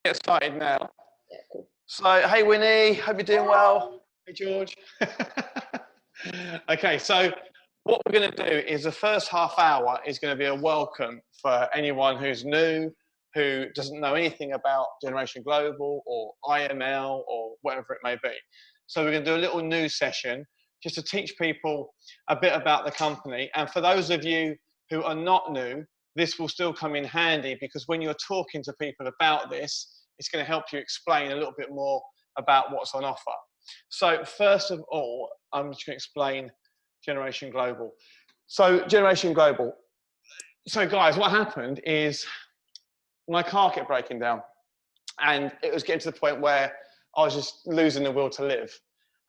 Get started now. Yeah, cool. So, hey Winnie, hope you're doing well. Hey George. Okay, so what we're going to do is the first half hour is going to be a welcome for anyone who's new, who doesn't know anything about Generation Global or IML or whatever it may be. So we're going to do a little news session just to teach people a bit about the company. And for those of you who are not new, this will still come in handy because when you're talking to people about this, it's going to help you explain a little bit more about what's on offer. So first of all, I'm just going to explain Generation Global. So Generation Global. So guys, what happened is my car kept breaking down and it was getting to the point where I was just losing the will to live.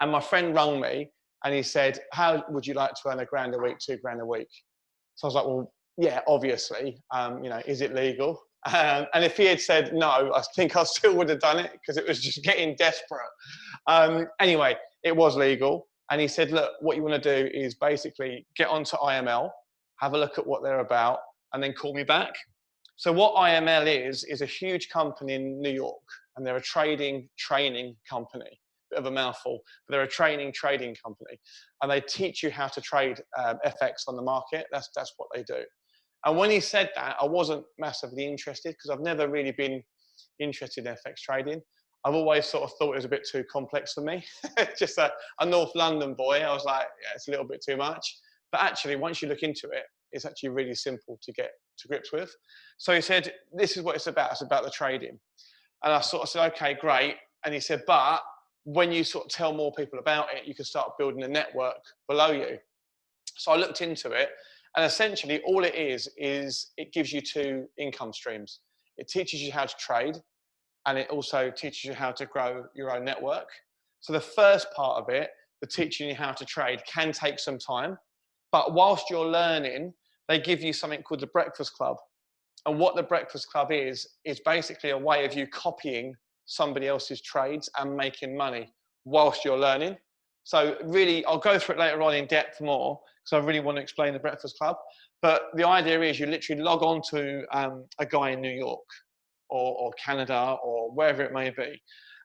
And my friend rang me and he said, how would you like to earn £1 a week, £2 a week? So I was like, well, yeah, obviously, you know, is it legal? And if he had said no, I think I still would have done it because it was just getting desperate. Anyway, it was legal. And he said, look, what you want to do is basically get onto IML, have a look at what they're about, and then call me back. So what IML is a huge company in New York, and they're a training company. Bit of a mouthful, but they're a trading company. And they teach you how to trade FX on the market. That's what they do. And when he said that, I wasn't massively interested because I've never really been interested in FX trading. I've always sort of thought it was a bit too complex for me. Just a North London boy, I was like, yeah, it's a little bit too much. But actually, once you look into it, it's actually really simple to get to grips with. So he said, this is what it's about the trading. And I sort of said, okay, great. And he said, but when you sort of tell more people about it, you can start building a network below you. So I looked into it. And essentially, all it is it gives you two income streams. It teaches you how to trade, and it also teaches you how to grow your own network. So the first part of it, the teaching you how to trade, can take some time. But whilst you're learning, they give you something called the Breakfast Club. And what the Breakfast Club is basically a way of you copying somebody else's trades and making money whilst you're learning. So really, I'll go through it later on in depth more because I really want to explain the Breakfast Club. But the idea is you literally log on to a guy in New York or Canada or wherever it may be,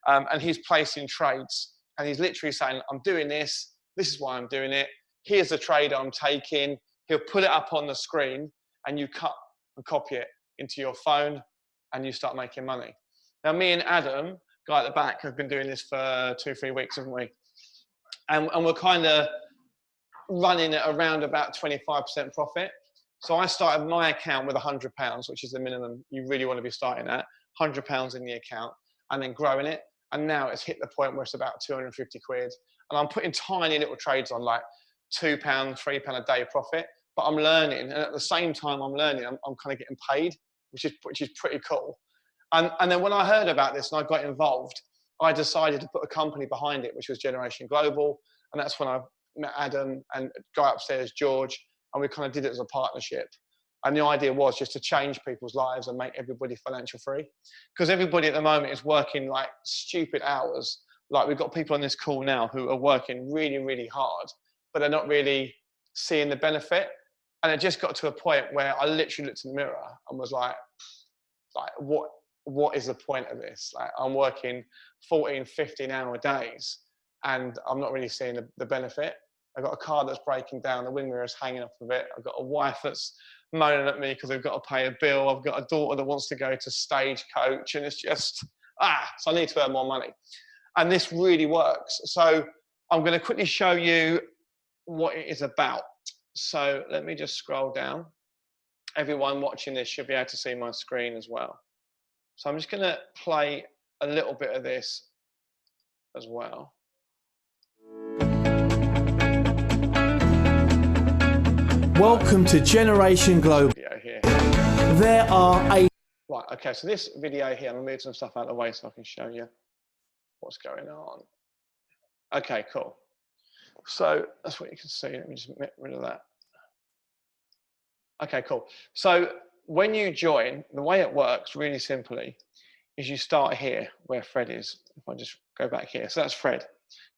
and he's placing trades. And he's literally saying, I'm doing this. This is why I'm doing it. Here's the trade I'm taking. He'll put it up on the screen and you cut and copy it into your phone and you start making money. Now, me and Adam, guy at the back, have been doing this for 2-3 weeks, haven't we? And we're kind of running at around about 25% profit. So I started my account with £100, which is the minimum you really want to be starting at, £100 in the account, and then growing it. And now it's hit the point where it's about 250 quid. And I'm putting tiny little trades on like £2, £3 a day profit, but I'm learning. And at the same time I'm learning, I'm kind of getting paid, which is pretty cool. And then when I heard about this and I got involved, I decided to put a company behind it, which was Generation Global. And that's when I met Adam and guy upstairs, George, and we kind of did it as a partnership. And the idea was just to change people's lives and make everybody financial free. Because everybody at the moment is working like stupid hours. Like we've got people on this call now who are working really, really hard, but they're not really seeing the benefit. And it just got to a point where I literally looked in the mirror and was like what is the point of this? Like I'm working 14, 15-hour days and I'm not really seeing the benefit. I've got a car that's breaking down, the wind mirror is hanging off of it. I've got a wife that's moaning at me because I've got to pay a bill. I've got a daughter that wants to go to Stagecoach and it's just, so I need to earn more money. And this really works. So I'm going to quickly show you what it is about. So let me just scroll down. Everyone watching this should be able to see my screen as well. So I'm just going to play a little bit of this as well. Welcome to Generation Global. Here. There are Right, okay, so this video here, I'm going to move some stuff out of the way so I can show you what's going on. Okay, cool. So that's what you can see. Let me just get rid of that. Okay, cool. So when you join, the way it works really simply is you start here where Fred is. If I just go back here. So that's Fred.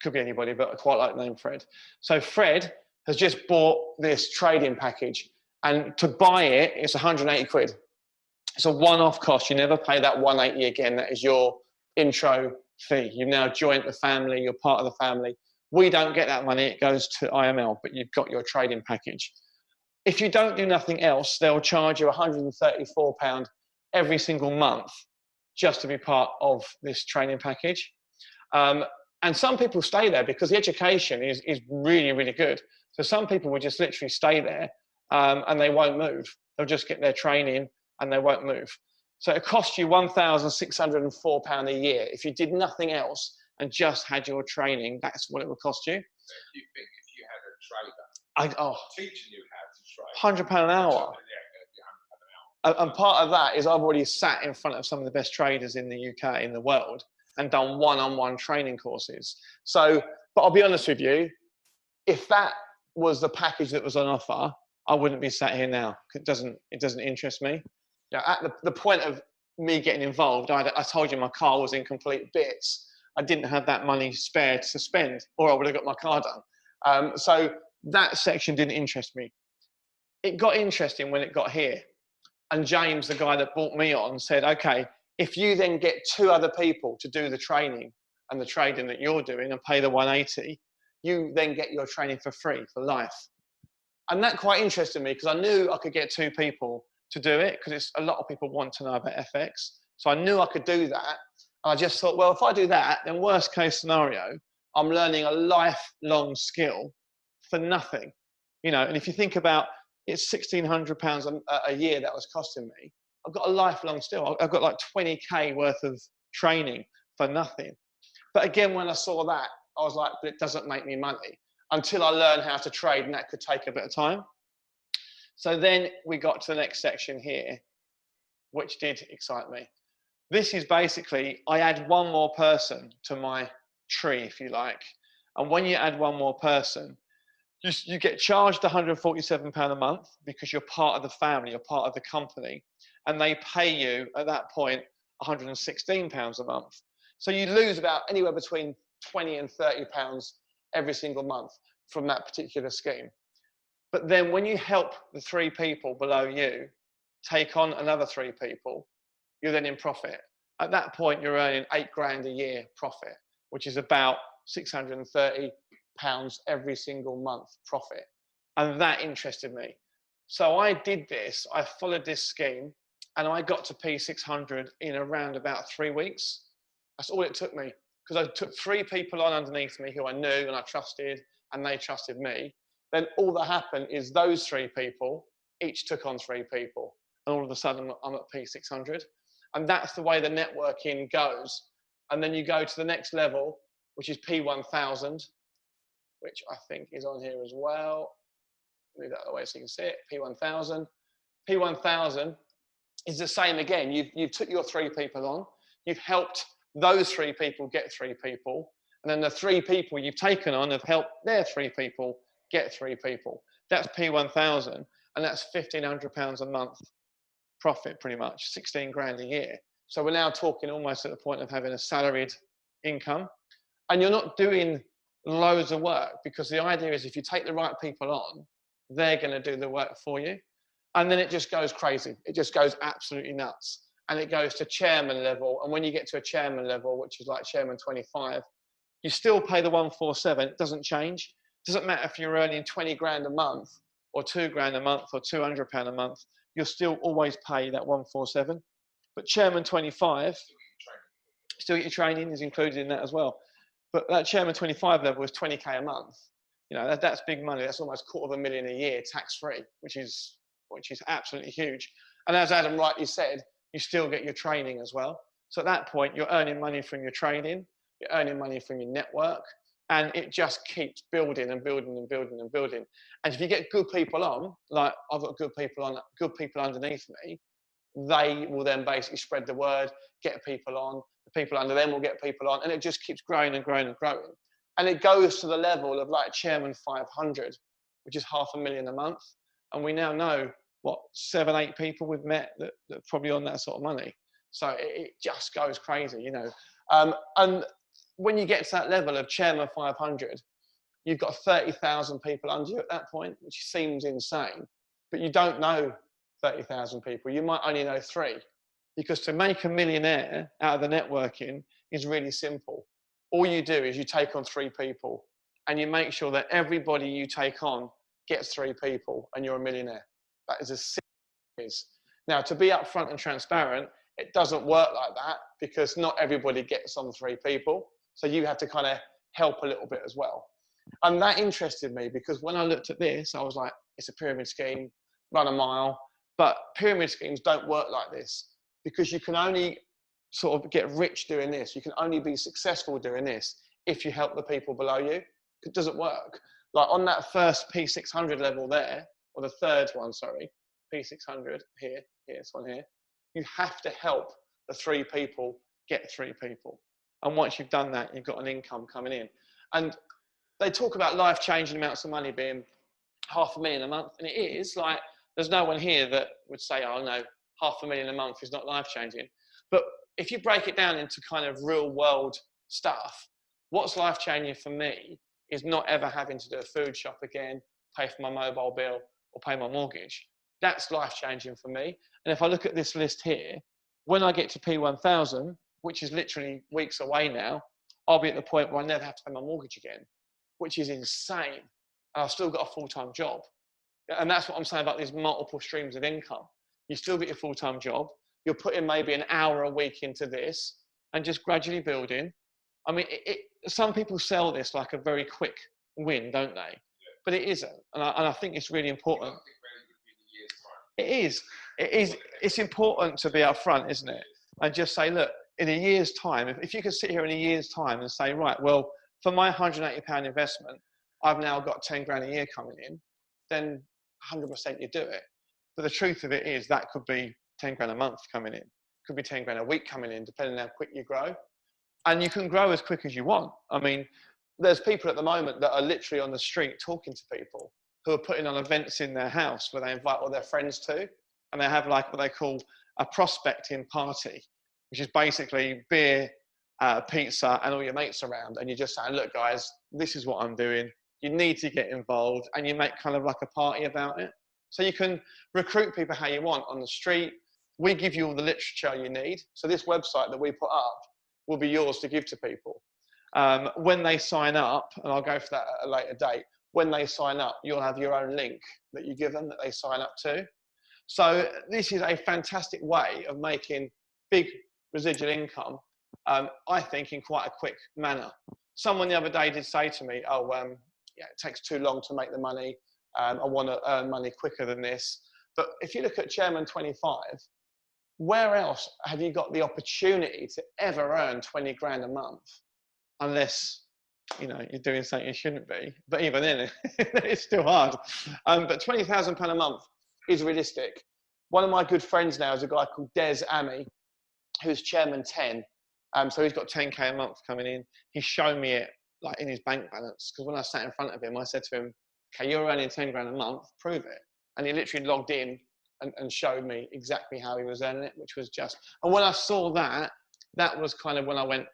Could be anybody, but I quite like the name Fred. So Fred has just bought this trading package and to buy it, it's 180 quid. It's a one-off cost. You never pay that 180 again. That is your intro fee. You've now joined the family. You're part of the family. We don't get that money. It goes to IML, but you've got your trading package. If you don't do nothing else, they'll charge you £134 every single month just to be part of this training package. And some people stay there because the education is really, really good. So some people will just literally stay there and they won't move. They'll just get their training and they won't move. So it costs you £1,604 a year. If you did nothing else and just had your training, that's what it would cost you. So if you think if you had a trader teaching you how to trade, £100 an hour. yeah, £100 an hour. And part of that is I've already sat in front of some of the best traders in the UK, in the world, and done one-on-one training courses. So, but I'll be honest with you, if that was the package that was on offer, I wouldn't be sat here now. It doesn't interest me. Yeah, at the point of me getting involved, I told you my car was in complete bits. I didn't have that money spare to spend, or I would have got my car done. So that section didn't interest me. It got interesting when it got here. And James, the guy that brought me on, said, okay, if you then get 2 other people to do the training and the trading that you're doing and pay the 180, you then get your training for free for life. And that quite interested me because I knew I could get 2 people to do it because a lot of people want to know about FX. So I knew I could do that. And I just thought, well, if I do that, then worst case scenario, I'm learning a lifelong skill for nothing. You know, and if you think about it's £1,600 a year that was costing me, I've got a lifelong skill. I've got like 20K worth of training for nothing. But again, when I saw that, I was like, but it doesn't make me money until I learn how to trade, and that could take a bit of time. So then we got to the next section here, which did excite me. This is basically, I add one more person to my tree, if you like. And when you add one more person, you get charged £147 a month because you're part of the family, you're part of the company. And they pay you at that point £116 a month. So you lose about anywhere between £20 and £30 every single month from that particular scheme. But then when you help the 3 people below you take on another 3 people, you're then in profit. At that point, you're earning £8,000 a year profit, which is about £630 every single month profit. And that interested me. So I did this, I followed this scheme, and I got to P600 in around about 3 weeks. That's all it took me, because I took 3 people on underneath me who I knew and I trusted, and they trusted me. Then all that happened is those 3 people each took on 3 people, and all of a sudden I'm at P600. And that's the way the networking goes. And then you go to the next level, which is P1000, which I think is on here as well. Move that away so you can see it, P1000. P1000 is the same again. You've took your 3 people on, you've helped those 3 people get 3 people, and then the 3 people you've taken on have helped their 3 people get 3 people. That's P1000, and that's £1,500 a month profit, pretty much, £16,000 a year. So we're now talking almost at the point of having a salaried income, and you're not doing loads of work, because the idea is if you take the right people on, they're going to do the work for you. And then it just goes crazy. It just goes absolutely nuts. And it goes to chairman level. And when you get to a chairman level, which is like chairman 25, you still pay the 147. It doesn't change. It doesn't matter if you're earning £20,000 a month or £2,000 a month or £200 a month. You'll still always pay that 147. But chairman 25, still get your training is included in that as well. But that chairman 25 level is 20K a month. You know, that's big money. That's almost £250,000 a year tax-free, which is absolutely huge. And as Adam rightly said, you still get your training as well. So at that point, you're earning money from your trading, you're earning money from your network, and it just keeps building and building and building and building. And if you get good people on, like I've got good people underneath me, they will then basically spread the word, get people on, the people under them will get people on, and it just keeps growing and growing and growing. And it goes to the level of like chairman 500, which is £500,000 a month. And we now know, what, 7, 8 people we've met that are probably on that sort of money. So it just goes crazy, you know. And when you get to that level of chairman 500, you've got 30,000 people under you at that point, which seems insane. But you don't know 30,000 people. You might only know 3, because to make a millionaire out of the networking is really simple. All you do is you take on 3 people and you make sure that everybody you take on gets 3 people and you're a millionaire. That is as simple as it is. Now, to be upfront and transparent, it doesn't work like that because not everybody gets on 3 people. So you have to kind of help a little bit as well. And that interested me because when I looked at this, I was like, it's a pyramid scheme, run a mile. But pyramid schemes don't work like this because you can only sort of get rich doing this. You can only be successful doing this if you help the people below you. It doesn't work. Like on that first P600 level there, or the third one, sorry, P600 here, this one here, you have to help the 3 people get 3 people. And once you've done that, you've got an income coming in. And they talk about life-changing amounts of money being $500,000 a month, and it is. Like, there's no one here that would say, oh no, $500,000 a month is not life-changing. But if you break it down into kind of real-world stuff, what's life-changing for me is not ever having to do a food shop again, pay for my mobile bill, or pay my mortgage. That's life-changing for me. And if I look at this list here, when I get to P1000, which is literally weeks away now, I'll be at the point where I never have to pay my mortgage again, which is insane. And I've still got a full-time job. And that's what I'm saying about these multiple streams of income. You still get your full-time job. You're putting maybe an hour a week into this and just gradually building. I mean, some people sell this like a very quick win, don't they? But it isn't. And I think it's really important. It is. It's important to be upfront, isn't it? And just say, look, in a year's time, if you could sit here in a year's time and say, right, well, for my £180 investment, I've now got 10 grand a year coming in, then 100% you do it. But the truth of it is that could be 10 grand a month coming in. Could be 10 grand a week coming in, depending on how quick you grow. And you can grow as quick as you want. I mean, there's people at the moment that are literally on the street talking to people who are putting on events in their house where they invite all their friends to, and they have like what they call a prospecting party, which is basically beer, pizza, and all your mates around. And you're just saying, look, guys, this is what I'm doing. You need to get involved, and you make kind of like a party about it. So you can recruit people how you want on the street. We give you all the literature you need. So this website that we put up will be yours to give to people. When they sign up, and I'll go for that at a later date, when they sign up, you'll have your own link that you give them that they sign up to. So this is a fantastic way of making big residual income, I think, in quite a quick manner. Someone the other day did say to me, oh, yeah, it takes too long to make the money. I want to earn money quicker than this. But if you look at Chairman 25, where else have you got the opportunity to ever earn 20 grand a month? Unless, you know, you're doing something you shouldn't be. But even then, it's still hard. But £20,000 a month is realistic. One of my good friends now is a guy called Des Ami, who's Chairman 10. So he's got 10K a month coming in. He's shown me it like in his bank balance, because when I sat in front of him, I said to him, okay, you're earning 10 grand a month, prove it. And he literally logged in and showed me exactly how he was earning it, which was just, and when I saw that, that was kind of when I went,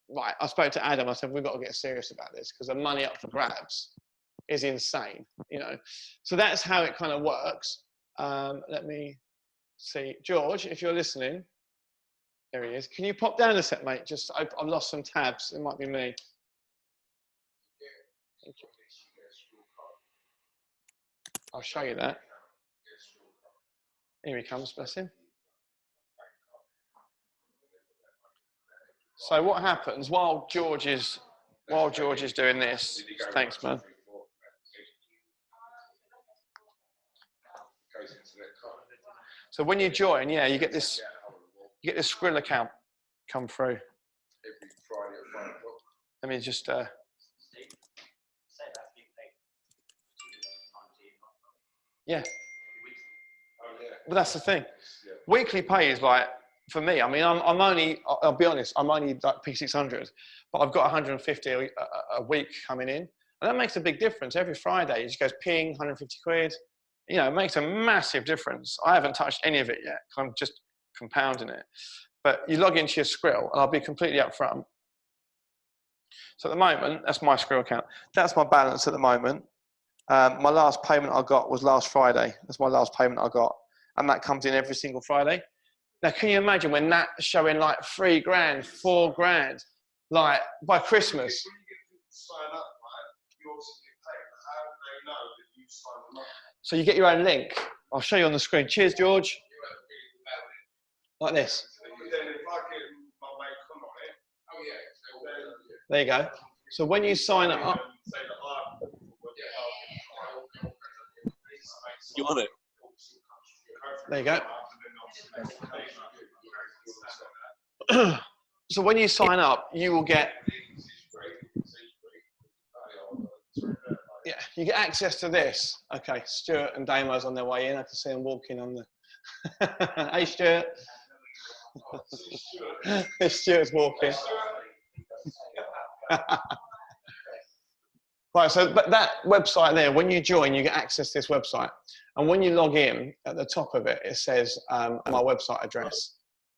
right, I spoke to Adam, I said, we've got to get serious about this, because the money up for grabs is insane, you know. So that's how it kind of works. Let me see, George, if you're listening, there he is. Can you pop down a sec, mate? Just, I've lost some tabs, it might be me. Thank you. I'll show you that. Here he comes, bless him. So what happens while George is doing this? Thanks, man. So when you join, yeah, you get this Skrill account come through. Let me just. Yeah. But that's the thing. Weekly pay is like, for me, I mean, I'm only, I'll be honest, I'm only like P600, but I've got 150 a week coming in. And that makes a big difference. Every Friday, it just goes ping, 150 quid. You know, it makes a massive difference. I haven't touched any of it yet. I'm just compounding it. But you log into your Skrill, and I'll be completely upfront. So at the moment, that's my Skrill account. That's my balance at the moment. My last payment I got was last Friday. That's my last payment I got. and that comes in every single Friday. Now, can you imagine when that's showing like 3 grand, 4 grand, like by Christmas? When you get people to sign up, right, you also get paid. How do they know that you signed them up? So you get your own link. I'll show you on the screen. Cheers, George. Like this. Then if I get my mate come on it, oh yeah. There you go. So when you sign up, You want it? there you go. So when you sign up, you will get, yeah, you get access to this. Okay, Stuart and Damo's on their way in. I can see them walking on the. Hey, Stuart. Stuart's walking. Right, so but that website there, when you join, you get access to this website. And when you log in, at the top of it, it says my website address.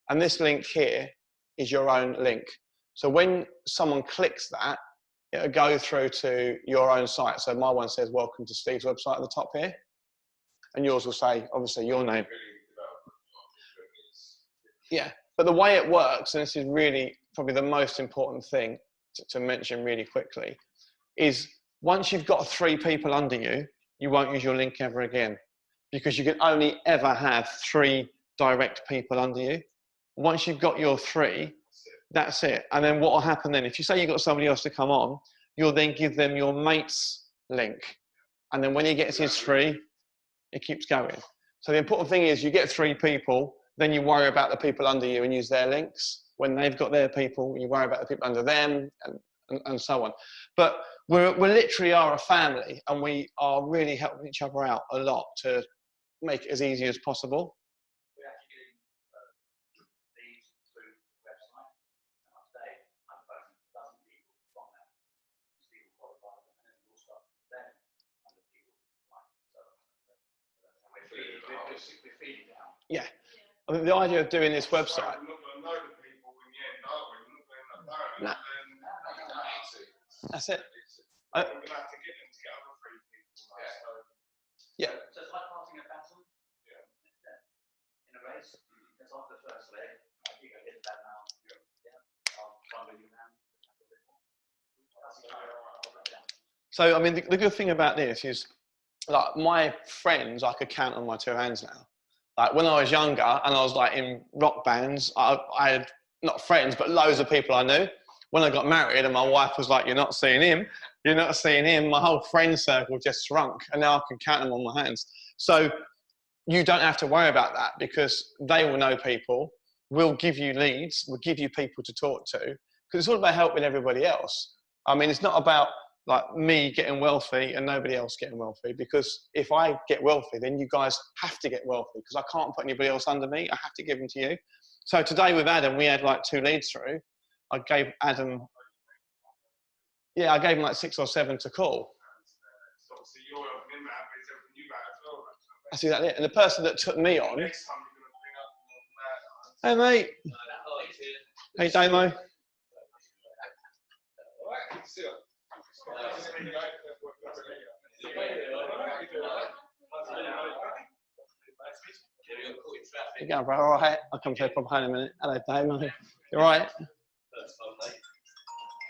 And this link here is your own link. So when someone clicks that, it'll go through to your own site. So my one says, welcome to Steve's website at the top here. And yours will say, obviously, your name. Yeah, but the way it works, and this is really probably the most important thing to mention really quickly, is once you've got 3 people under you, you won't use your link ever again, because you can only ever have 3 direct people under you. Once you've got your 3, that's it. And then what will happen then, if you say you've got somebody else to come on, you'll then give them your mate's link. And then when he gets his 3, it keeps going. So the important thing is you get 3 people, then you worry about the people under you and use their links. When they've got their people, you worry about the people under them and so on. But we literally are a family, and we are really helping each other out a lot to make it as easy as possible. We're actually getting leads through the website, and I'll say I'm phoning dozen people from that. Steve will qualify them, and then we'll start with them and the people like so that's how we're feeding down. Yeah. I mean, the idea of doing this website. We're not going to know the people in the end, are we? We're not going to end up knowing No. them. That's it. We're going to have to get them to get other 3 people. Yeah. So it's like passing a baton. Yeah. In a race, it's off the first leg. I think I hit that now. Yeah. I'll bundle you around. So, I mean, the good thing about this is, like, my friends, I could count on my 2 hands now. Like, when I was younger and I was like in rock bands, I had not friends, but loads of people I knew. When I got married and my wife was like, you're not seeing him, you're not seeing him, my whole friend circle just shrunk, and now I can count them on my hands. So you don't have to worry about that, because they will know people, will give you leads, will give you people to talk to, because it's all about helping everybody else. I mean, it's not about like me getting wealthy and nobody else getting wealthy, because if I get wealthy, then you guys have to get wealthy, because I can't put anybody else under me. I have to give them to you. So today with Adam, we had like 2 leads through. I gave Adam, yeah, I gave him like 6 or 7 to call. So you're in that, but it's helping you out as well. That's exactly it. And the person that took me on, Next time you're going to bring up hey mate, hey Damo. Alright, see you. You going, bro? All right. I'll come to you from home in a minute. Hello, Damo. You all right?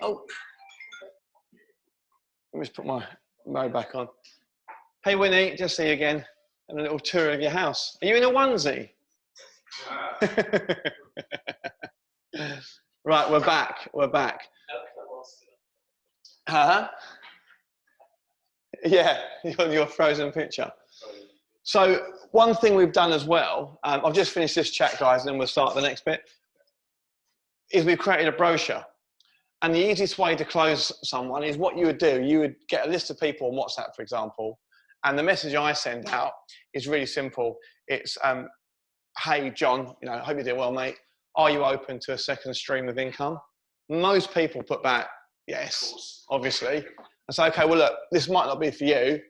Oh. Let me just put my mode back on. Hey, Winnie, just see you again. And a little tour of your house. Are you in a onesie? Right, we're back. We're back. Huh? Yeah, your frozen picture. So one thing we've done as well, I've just finished this chat, guys, and then we'll start the next bit, is we've created a brochure. And the easiest way to close someone is what you would do. You would get a list of people on WhatsApp, for example, and the message I send out is really simple. It's, hey, John, you know, hope you're doing well, mate. Are you open to a second stream of income? Most people put back, yes, obviously. And say, okay, well, look, this might not be for you,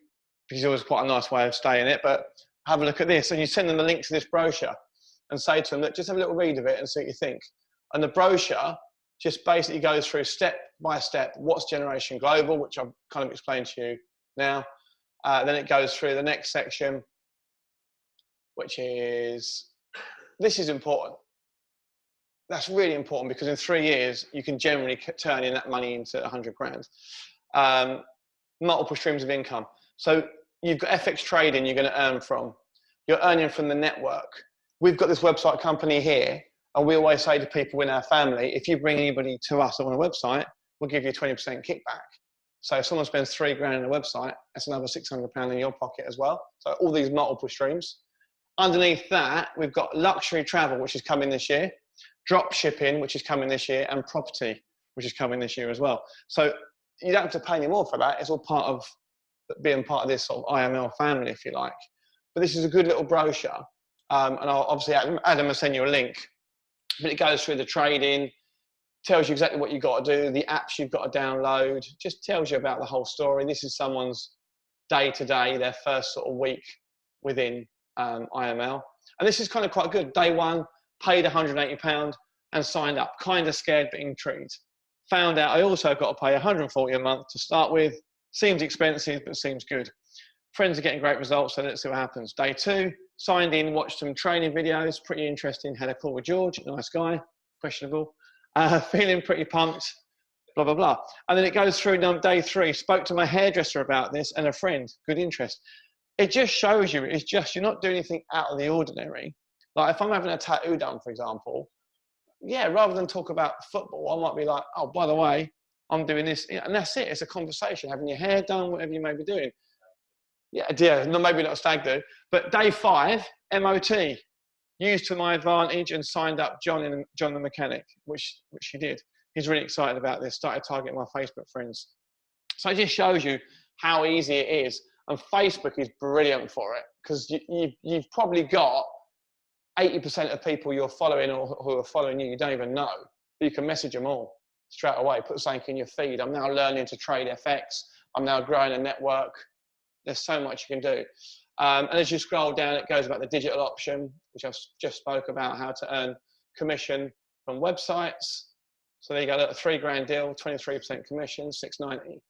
because it was quite a nice way of staying it, but have a look at this. And you send them the link to this brochure and say to them, look, just have a little read of it and see what you think. And the brochure just basically goes through step by step what's Generation Global, which I've kind of explained to you now. Then it goes through the next section, which is, this is important. That's really important because in 3 years, you can generally turn in that money into 100 grand. Multiple streams of income. So you've got FX trading you're going to earn from. You're earning from the network. We've got this website company here, and we always say to people in our family, if you bring anybody to us on a website, we'll give you a 20% kickback. So if someone spends 3 grand on a website, that's another £600 in your pocket as well. So all these multiple streams. Underneath that, we've got luxury travel, which is coming this year, drop shipping, which is coming this year, and property, which is coming this year as well. So you don't have to pay any more for that. It's all part of being part of this sort of IML family, if you like. But this is a good little brochure. And I'll obviously, Adam will send you a link. But it goes through the trading, tells you exactly what you've got to do, the apps you've got to download, just tells you about the whole story. This is someone's day-to-day, their first sort of week within IML. And this is kind of quite good. Day one, paid £180 and signed up. Kind of scared but intrigued. Found out I also got to pay £140 a month to start with. Seems expensive, but seems good. Friends are getting great results, so let's see what happens. Day two, signed in, watched some training videos, pretty interesting. Had a call with George, nice guy, questionable. Feeling pretty pumped, blah, blah, blah. And then it goes through day three, spoke to my hairdresser about this and a friend, good interest. It just shows you, it's just, you're not doing anything out of the ordinary. Like if I'm having a tattoo done, for example, yeah, rather than talk about football, I might be like, oh, by the way, I'm doing this. And that's it. It's a conversation, having your hair done, whatever you may be doing. Yeah, no, maybe not a stag do. But day 5, MOT, used to my advantage and signed up John the mechanic, which he did. He's really excited about this, started targeting my Facebook friends. So it just shows you how easy it is. And Facebook is brilliant for it because you've probably got 80% of people you're following or who are following you don't even know. You can message them all straight away, put something in your feed. I'm now learning to trade FX. I'm now growing a network. There's so much you can do. And as you scroll down, it goes about the digital option, which I've just spoke about, how to earn commission from websites. So there you go, a $3 grand deal, 23% commission, $690.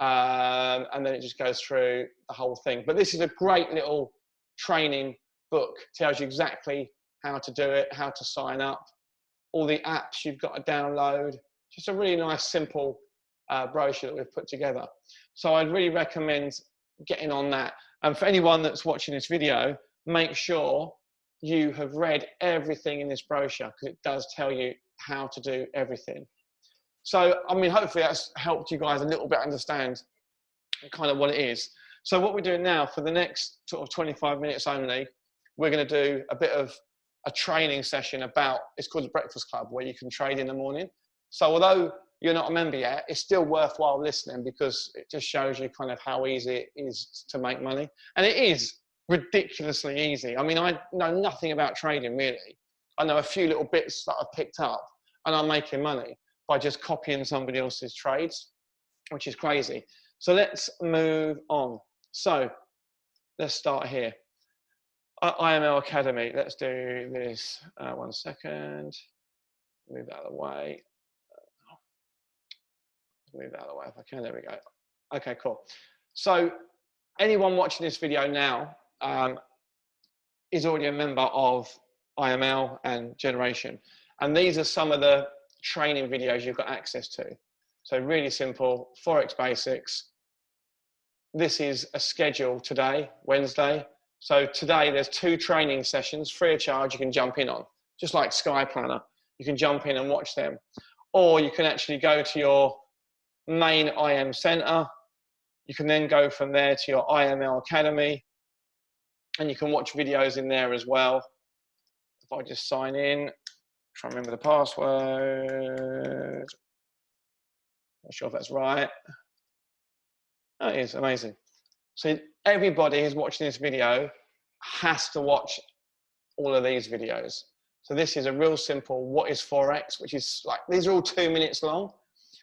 And then it just goes through the whole thing. But this is a great little training book. Tells you exactly how to do it, how to sign up, all the apps you've got to download. Just a really nice, simple brochure that we've put together. So I'd really recommend getting on that. And for anyone that's watching this video, make sure you have read everything in this brochure because it does tell you how to do everything. So, I mean, hopefully that's helped you guys a little bit understand kind of what it is. So what we're doing now for the next sort of 25 minutes only, we're going to do a bit of a training session about, it's called the Breakfast Club, where you can trade in the morning. So although you're not a member yet, it's still worthwhile listening because it just shows you kind of how easy it is to make money. And it is ridiculously easy. I mean, I know nothing about trading really. I know a few little bits that I've picked up and I'm making money by just copying somebody else's trades, which is crazy. So let's move on. So let's start here. IML Academy, let's do this. 1 second. Move that out of the way. Move that out of the way if I can. There we go. Okay, cool. So anyone watching this video now is already a member of IML and Generation. And these are some of the training videos you've got access to. So really simple, Forex basics. This is a schedule today, Wednesday. So today there's 2 training sessions, free of charge, you can jump in on. Just like Sky Planner, you can jump in and watch them. Or you can actually go to your main IM center. You can then go from there to your IML Academy and you can watch videos in there as well. If I just sign in, try and remember the password. Not sure if that's right. Oh, it is, amazing. So everybody who's watching this video has to watch all of these videos. So this is a real simple, what is Forex, which is like, these are all 2 minutes long.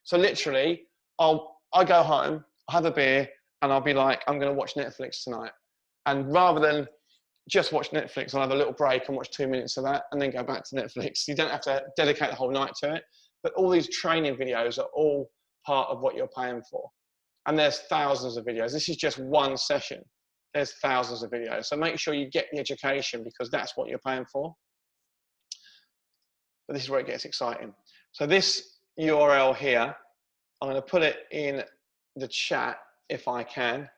So literally, I go home, I'll have a beer, and I'll be like, I'm gonna watch Netflix tonight. And rather than just watch Netflix, I'll have a little break and watch 2 minutes of that, and then go back to Netflix. You don't have to dedicate the whole night to it, but all these training videos are all part of what you're paying for. And there's thousands of videos. This is just one session. there's thousands of videos. So make sure you get the education, because that's what you're paying for. But this is where it gets exciting. So this URL here, I'm going to put it in the chat if I can.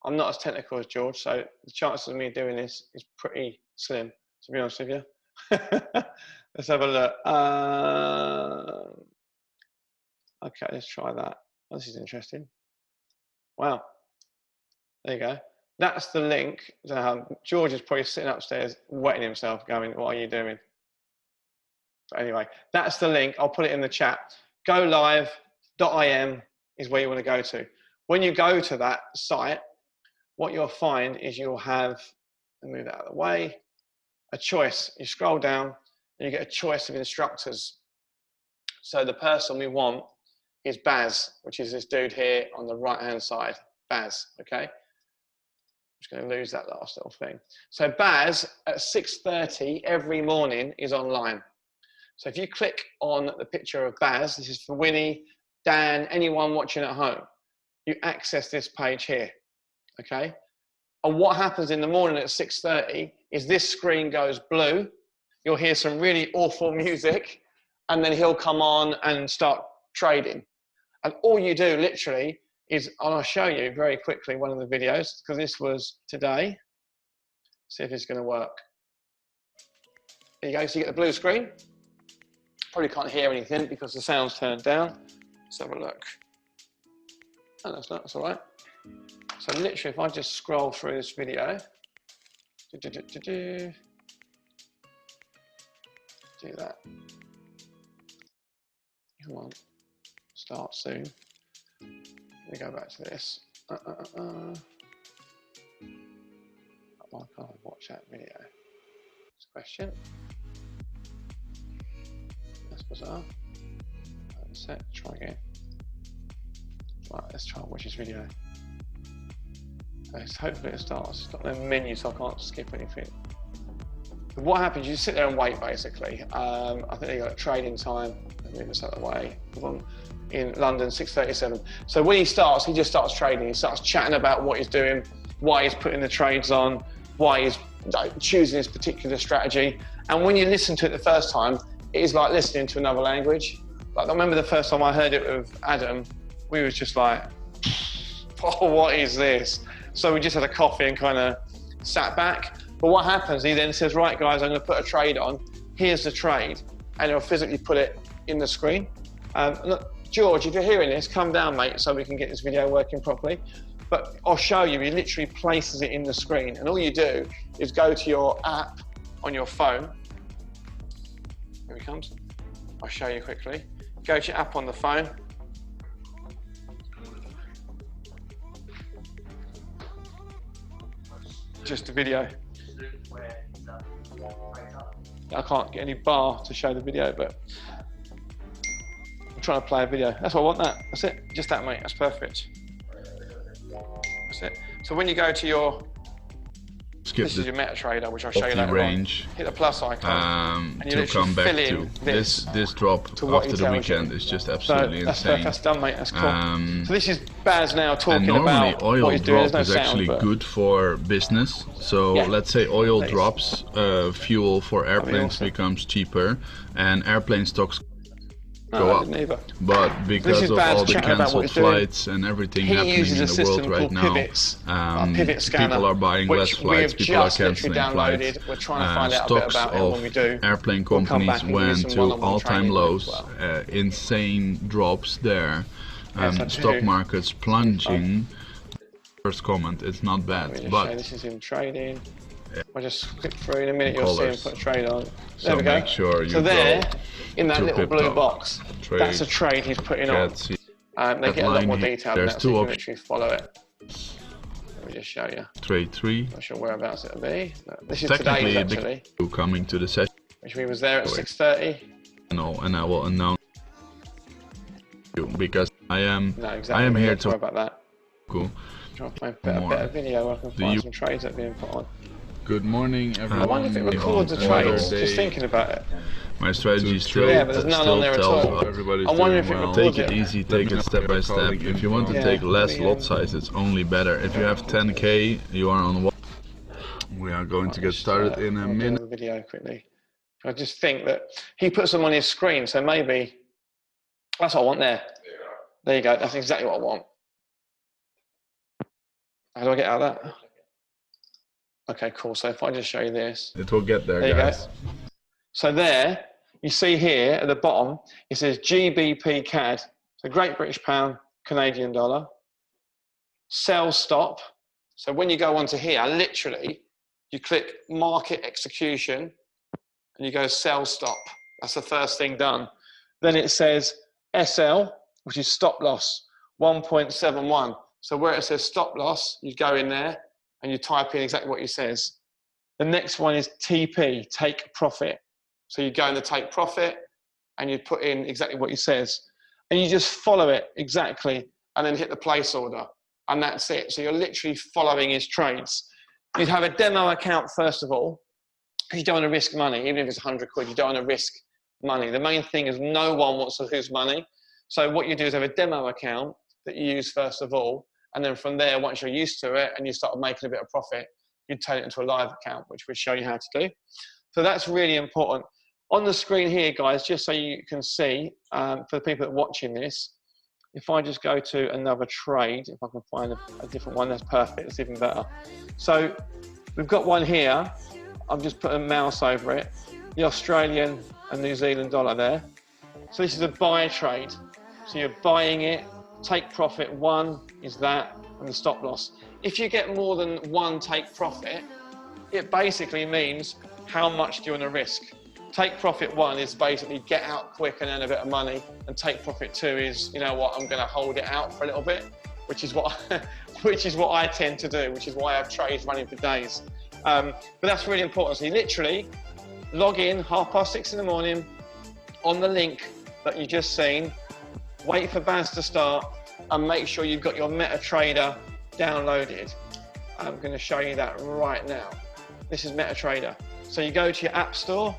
I'm not as technical as George, so the chances of me doing this is pretty slim, to be honest with you. Let's have a look. Okay, let's try that. Oh, this is interesting. Wow. There you go. That's the link. George is probably sitting upstairs wetting himself going, what are you doing? But anyway, that's the link. I'll put it in the chat. GoLive.im is where you want to go to. When you go to that site, what you'll find is you'll have, let me move that out of the way, a choice. You scroll down and you get a choice of instructors. So the person we want is Baz, which is this dude here on the right-hand side, Baz, okay? I'm just going to lose that last little thing. So Baz at 6:30 every morning is online. So if you click on the picture of Baz, this is for Winnie, Dan, anyone watching at home, you access this page here, okay? And what happens in the morning at 6:30 is this screen goes blue, you'll hear some really awful music, and then he'll come on and start trading. And all you do literally is, and I'll show you very quickly one of the videos, because this was today. See if it's going to work. There you go, so you get the blue screen. Probably can't hear anything because the sound's turned down. Let's have a look. Oh, that's not, that's all right. So literally, if I just scroll through this video, do that. Come on, start soon. Let me go back to this. Why can't I watch that video? It's a question. That's bizarre. Set, try again. Right, let's try and watch this video. Okay, so hopefully it starts. It's got no menu, so I can't skip anything. But what happens, you sit there and wait basically. I think they got trading time. Let me move this out of the way. In London, 6:37. So when he starts, he just starts trading. He starts chatting about what he's doing, why he's putting the trades on, why he's choosing his particular strategy. And when you listen to it the first time, it is like listening to another language. Like I remember the first time I heard it with Adam, we was just like, oh, what is this? So we just had a coffee and kind of sat back. But what happens, he then says, right guys, I'm gonna put a trade on. Here's the trade. And he'll physically put it in the screen. Look, George, if you're hearing this, come down, mate, so we can get this video working properly. But I'll show you, he literally places it in the screen. And all you do is go to your app on your phone. Here he comes. I'll show you quickly. Go to your app on the phone. Just a video. I can't get any bar to show the video, but I'm trying to play a video. That's what I want, that. That's it. Just that, mate. That's perfect. That's it. So when you go to your, this is your MetaTrader, which I'll show you later range, on. Hit the plus icon, and you to come back to this drop after the weekend is just absolutely insane. That's done, mate. That's cool. So this is Baz now talking and normally about oil what he's doing. drop is actually good for business. So let's say oil drops, fuel for airplanes becomes cheaper, and airplane stocks go up. But because of all the cancelled flights and everything happening in the world right now, people are buying less flights, people are cancelling flights. Stocks of airplane companies went to all-time lows, insane drops there. Stock markets plunging. First comment, it's not bad, but this is in trading. I'll just click through. In a minute you'll see him put a trade on. There we go. Make sure you so there, in that little Pipto. blue box, that's a trade he's putting on. They get a lot more detail than that, so you can literally follow it. Let me just show you. Trade 3. Not sure whereabouts it'll be. This is today's actually. Coming to the session. Which we was there at 6:30. No, and I will announce you because I am. No, exactly. I am here to. Worry about that. Cool. Try to find a better video where I can find some trades that are being put on. Good morning, everyone. I wonder if it records the trades. Just thinking about it. My strategy still, Yeah, but there's none on there at tells all. everybody's I wonder doing if it well. records Take it it. easy, take it step by step. If you want to take less lot size, it's only better. If you have 10k, you are on one. We are going to get started in a I'll do minute. the video quickly. I just think that he puts them on his screen, so maybe that's what I want there. There you go. That's exactly what I want. How do I get out of that? Okay, cool. So if I just show you this. It will get there, There you guys. go. So there, you see here at the bottom, it says GBP CAD, so Great British Pound, Canadian dollar. Sell stop. So when you go onto here, literally, you click market execution and you go sell stop. That's the first thing done. Then it says SL, which is stop loss, 1.71. So where it says stop loss, you go in there and you type in exactly what it says. The next one is TP, take profit. So you go in the take profit and you put in exactly what it says. And you just follow it exactly and then hit the place order. And that's it. So you're literally following his trades. You'd have a demo account first of all, because you don't want to risk money. Even if it's 100 quid, you don't want to risk money. The main thing is no one wants to lose money. So what you do is have a demo account that you use first of all. And then from there, once you're used to it and you start making a bit of profit, you turn it into a live account, which we'll show you how to do. So that's really important. On the screen here, guys, just so you can see, for the people that are watching this, if I just go to another trade, if I can find a different one, that's perfect, it's even better. So we've got one here. I've just put a mouse over it, the Australian and New Zealand dollar there. So this is a buy trade. So you're buying it, take profit, one is that, and the stop loss. If you get more than one take profit, it basically means how much do you want to risk? Take profit one is basically get out quick and earn a bit of money, and take profit two is, you know what, I'm going to hold it out for a little bit, which is what I tend to do, which is why I have trades running for days. But that's really important. So you literally log in 6:30 in the morning on the link that you just seen, wait for Baz to start, and make sure you've got your MetaTrader downloaded. I'm going to show you that right now. This is MetaTrader. So you go to your app store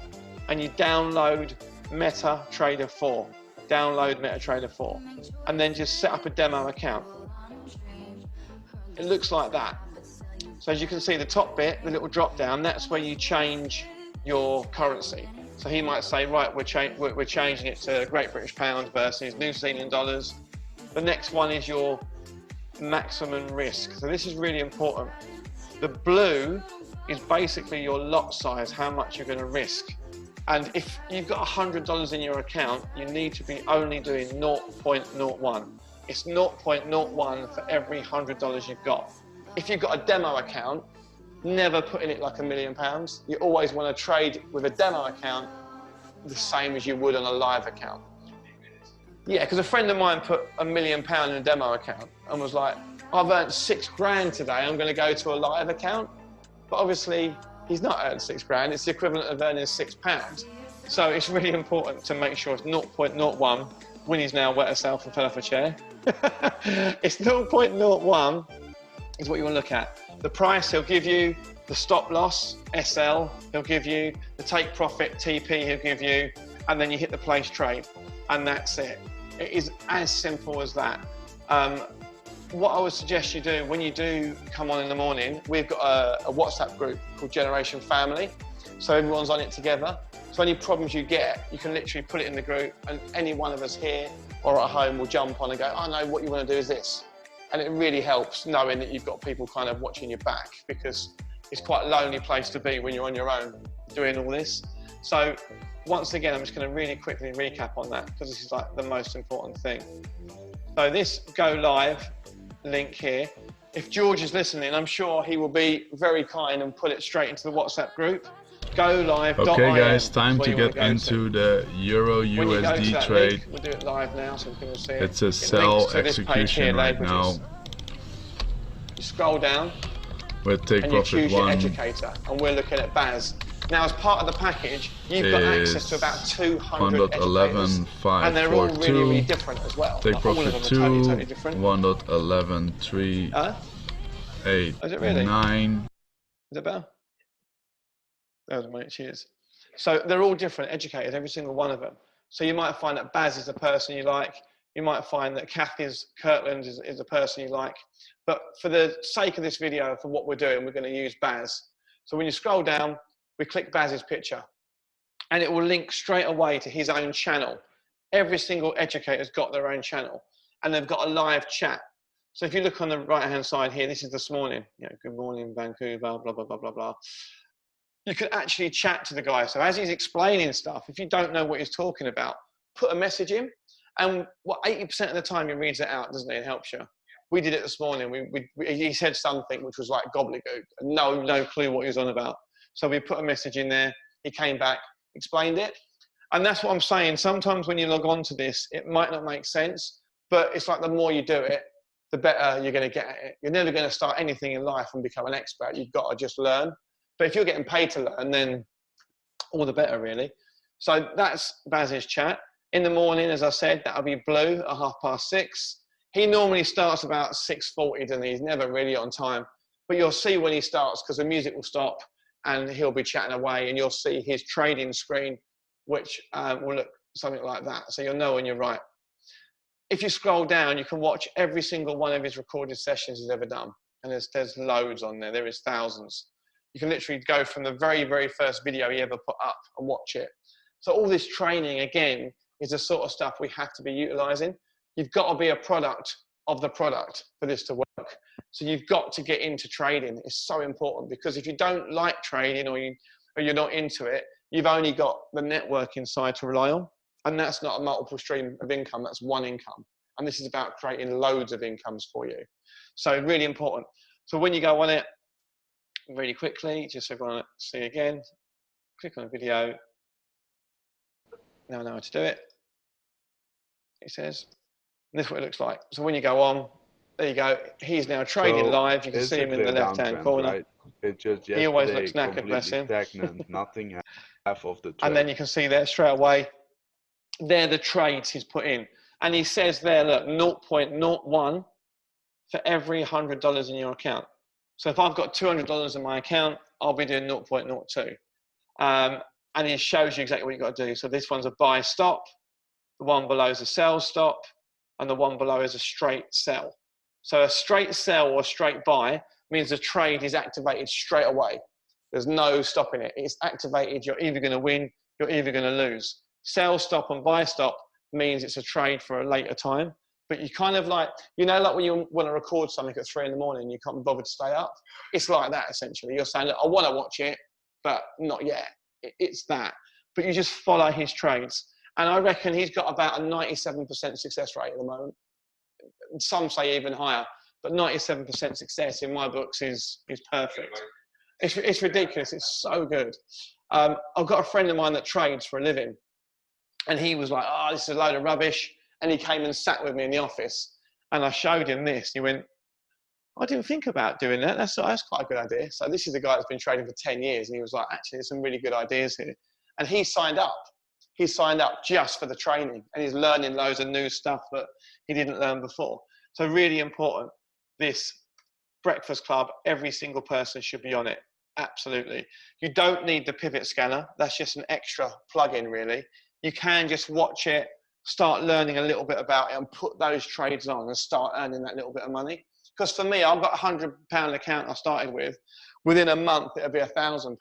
and you download MetaTrader 4. Download MetaTrader 4. And then just set up a demo account. It looks like that. So as you can see, the top bit, the little drop down, that's where you change your currency. So he might say, right, we're changing it to Great British Pound versus New Zealand dollars. The next one is your maximum risk. So this is really important. The blue is basically your lot size, how much you're going to risk. And if you've got $100 in your account, you need to be only doing 0.01. It's 0.01 for every $100 you've got. If you've got a demo account, never put in it like £1 million. You always want to trade with a demo account the same as you would on a live account. Yeah, because a friend of mine put £1 million in a demo account and was like, I've earned 6 grand today, I'm going to go to a live account. But obviously, he's not earned 6 grand, it's the equivalent of earning £6. So it's really important to make sure it's 0.01. Winnie's now wet herself and fell off a chair. It's 0.01 is what you want to look at. The price he'll give you, the stop loss, SL, he'll give you, the take profit, TP, he'll give you, and then you hit the place trade, and that's it. It is as simple as that. What I would suggest you do when you do come on in the morning, we've got a WhatsApp group called Generation Family. So everyone's on it together. So any problems you get, you can literally put it in the group and any one of us here or at home will jump on and go, oh no, what you want to do is this. And it really helps knowing that you've got people kind of watching your back, because it's quite a lonely place to be when you're on your own doing all this. So once again, I'm just going to really quickly recap on that because this is like the most important thing. So this go live link here, if George is listening, I'm sure he will be very kind and put it straight into the WhatsApp group. Go live. Okay guys, time to get into the Euro USD trade. Link, we'll do it live now so we can see it. It's a sell execution right now. You scroll down with take and you profit choose your one. educator, and we're looking at Baz. Now, as part of the package, you've got access to about 200 educators, and they're all really, really different as well. Take like profit all of them 2, are totally different. 1.11.3, 8, Is it really? 9. Is it better? There's my cheers. So they're all different educators, every single one of them. So you might find that Baz is a person you like. You might find that Kathy's Kirtland is a person you like. But for the sake of this video, for what we're doing, we're going to use Baz. So when you scroll down, we click Baz's picture. And it will link straight away to his own channel. Every single educator's got their own channel. And they've got a live chat. So if you look on the right-hand side here, this is this morning. You know, good morning, Vancouver, blah, blah, blah, blah, blah. You can actually chat to the guy. So as he's explaining stuff, if you don't know what he's talking about, put a message in. And what 80% of the time he reads it out, doesn't he? It helps you. We did it this morning. He said something which was like gobbledygook. No clue what he was on about. So we put a message in there. He came back, explained it. And that's what I'm saying. Sometimes when you log on to this, it might not make sense, but it's like the more you do it, the better you're going to get at it. You're never going to start anything in life and become an expert. You've got to just learn. But if you're getting paid to learn, then all the better, really. So that's Baz's chat. In the morning, as I said, that'll be Blue at 6:30. He normally starts about 6:40, and he's never really on time. But you'll see when he starts, because the music will stop, and he'll be chatting away, and you'll see his trading screen, which will look something like that. So you'll know when you're right. If you scroll down, you can watch every single one of his recorded sessions he's ever done. And there's loads on there. There is thousands. You can literally go from the very, very first video he ever put up and watch it. So all this training, again, is the sort of stuff we have to be utilizing. You've got to be a product of the product for this to work. So you've got to get into trading. It's so important, because if you don't like trading or you're not into it, you've only got the networking side to rely on. And that's not a multiple stream of income, that's one income. And this is about creating loads of incomes for you. So really important. So when you go on it, really quickly, just so everyone see again, click on the video. Now I know how to do it. It says, this is what it looks like. So when you go on, there you go. He's now trading live. You can see him in the left-hand corner. Right? It just he always looks knackered, bless him. Stagnant, nothing half of the trade. And then you can see there straight away, they're the trades he's put in. And he says there, look, 0.01 for every $100 in your account. So if I've got $200 in my account, I'll be doing 0.02. And it shows you exactly what you've got to do. So this one's a buy stop, the one below is a sell stop, and the one below is a straight sell. So a straight sell or straight buy means the trade is activated straight away. There's no stopping it. It's activated. You're either going to win, you're either going to lose. Sell stop and buy stop means it's a trade for a later time. But you kind of like, you know, like when you want to record something at 3 in the morning and you can't be bothered to stay up. It's like that, essentially. You're saying, look, I want to watch it, but not yet. It's that. But you just follow his trades. And I reckon he's got about a 97% success rate at the moment. Some say even higher, but 97% success in my books is perfect. It's ridiculous. It's so good. I've got a friend of mine that trades for a living, and he was like, oh, this is a load of rubbish. And he came and sat with me in the office, and I showed him this. He went, I didn't think about doing that. That's quite a good idea. So this is a guy that's been trading for 10 years, and he was like, actually, there's some really good ideas here. And he signed up. He signed up just for the training, and he's learning loads of new stuff that he didn't learn before. So really important, this Breakfast Club, every single person should be on it. Absolutely. You don't need the pivot scanner. That's just an extra plug-in, really. You can just watch it, start learning a little bit about it, and put those trades on and start earning that little bit of money. Because for me, I've got a £100 account I started with. Within a month, it'll be £1,000.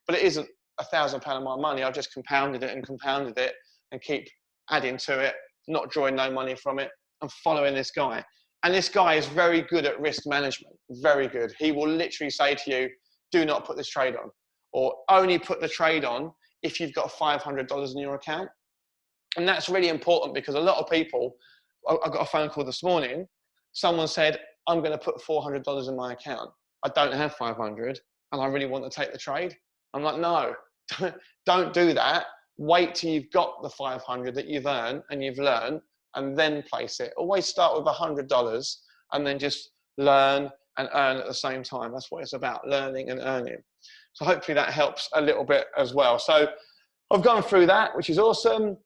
But it isn't £1,000 of my money. I've just compounded it and keep adding to it, not drawing no money from it, and following this guy. And this guy is very good at risk management, very good. He will literally say to you, do not put this trade on, or only put the trade on if you've got $500 in your account. And that's really important, because a lot of people, I got a phone call this morning, someone said, I'm going to put $400 in my account. I don't have 500 and I really want to take the trade. I'm like, no, don't do that. Wait till you've got the 500 that you've earned and you've learned, and then place it. Always start with $100 and then just learn and earn at the same time. That's what it's about, learning and earning. So hopefully that helps a little bit as well. So I've gone through that, which is awesome.